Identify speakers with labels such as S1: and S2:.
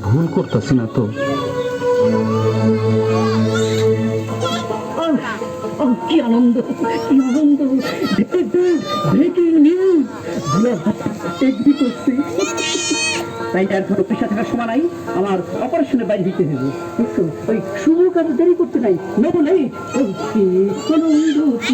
S1: ভুল করতেছি না তো?
S2: কি আনন্দ, কি আনন্দ! Breaking news! এগ্রি করছি। তাই আর ধরো পেশা থাকার সময় নাই, আমার অপারেশনের বাইরে দিতে হবে। বুঝছো, ওই শুভ কাজে দেরি করতে নাই, নেবো নেই। আনন্দ কি আনন্দ কি।